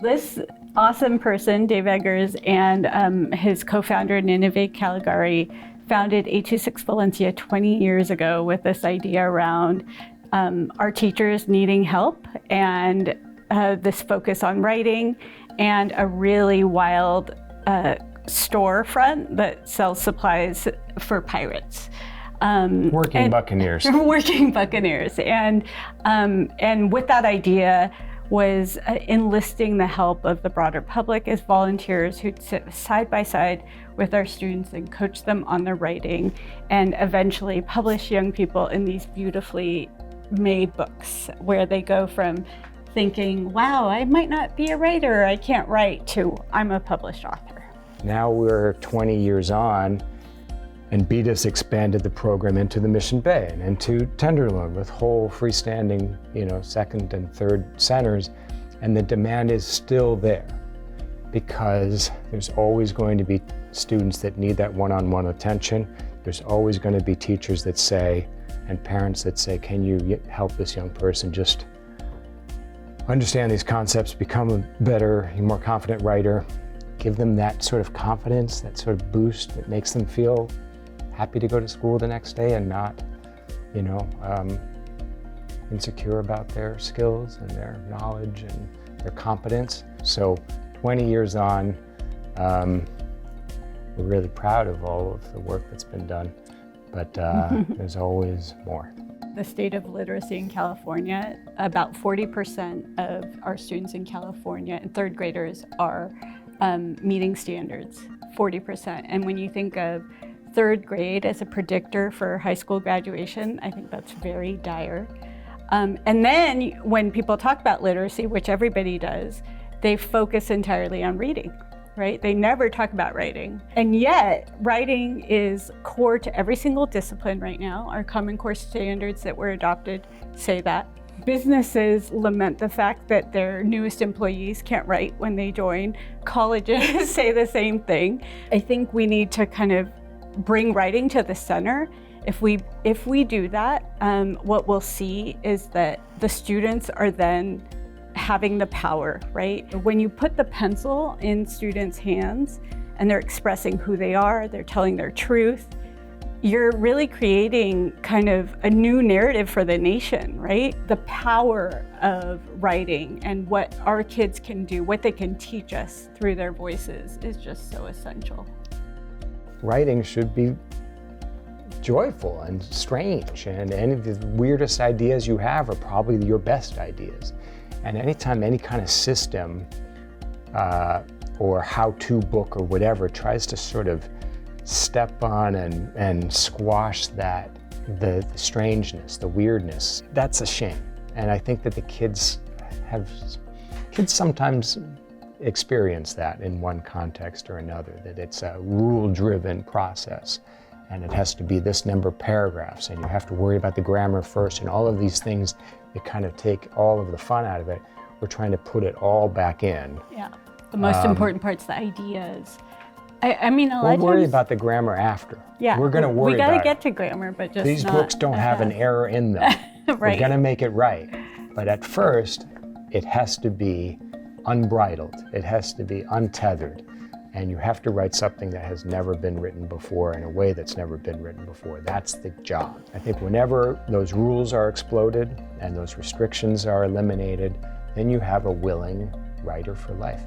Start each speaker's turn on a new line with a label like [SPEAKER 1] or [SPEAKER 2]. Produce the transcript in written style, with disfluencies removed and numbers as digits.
[SPEAKER 1] This awesome person, Dave Eggers, and his co-founder, Nineveh Caligari, founded 826 Valencia 20 years ago with this idea around our teachers needing help and this focus on writing and a really wild storefront that sells supplies for pirates.
[SPEAKER 2] Working buccaneers.
[SPEAKER 1] Working buccaneers. And with that idea was enlisting the help of the broader public as volunteers who'd sit side by side with our students and coach them on their writing and eventually publish young people in these beautifully made books where they go from thinking, wow, I might not be a writer, I can't write, to I'm a published author.
[SPEAKER 2] Now we're 20 years on, and Bita's expanded the program into the Mission Bay and into Tenderloin with whole freestanding, second and third centers, and the demand is still there because there's always going to be students that need that one-on-one attention. There's always going to be teachers that say, and parents that say, can you help this young person just understand these concepts, become a better, more confident writer, give them that sort of confidence, that sort of boost that makes them feel happy to go to school the next day and not, insecure about their skills and their knowledge and their competence. So 20 years on, we're really proud of all of the work that's been done, but there's always more.
[SPEAKER 1] The state of literacy in California, about 40% of our students in California and third graders are meeting standards, 40%. And when you think of third grade as a predictor for high school graduation, I think that's very dire. And then when people talk about literacy, which everybody does, they focus entirely on reading, right? They never talk about writing. And yet, writing is core to every single discipline right now. Our Common Core standards that were adopted say that. Businesses lament the fact that their newest employees can't write when they join. Colleges say the same thing. I think we need to kind of bring writing to the center. If we do that, what we'll see is that the students are then having the power, right? When you put the pencil in students' hands and they're expressing who they are, they're telling their truth, you're really creating kind of a new narrative for the nation, right? The power of writing and what our kids can do, what they can teach us through their voices is just so essential.
[SPEAKER 2] Writing should be joyful and strange, and any of the weirdest ideas you have are probably your best ideas. And anytime any kind of system or how-to book or whatever tries to sort of step on and squash that, the strangeness, the weirdness, that's a shame. And I think that the kids sometimes experience that in one context or another, that it's a rule-driven process and it has to be this number of paragraphs and you have to worry about the grammar first and all of these things that kind of take all of the fun out of it. We're trying to put it all back in.
[SPEAKER 1] Yeah, the most important part's the ideas. I mean, a lot of times,
[SPEAKER 2] we'll worry about the grammar after.
[SPEAKER 1] Yeah,
[SPEAKER 2] we're going to worry about it.
[SPEAKER 1] We got to get to grammar, but just
[SPEAKER 2] these
[SPEAKER 1] not
[SPEAKER 2] books don't have an error in them.
[SPEAKER 1] Right.
[SPEAKER 2] We're going to make it right. But at first, it has to be unbridled. It has to be untethered. And you have to write something that has never been written before in a way that's never been written before. That's the job. I think whenever those rules are exploded and those restrictions are eliminated, then you have a willing writer for life.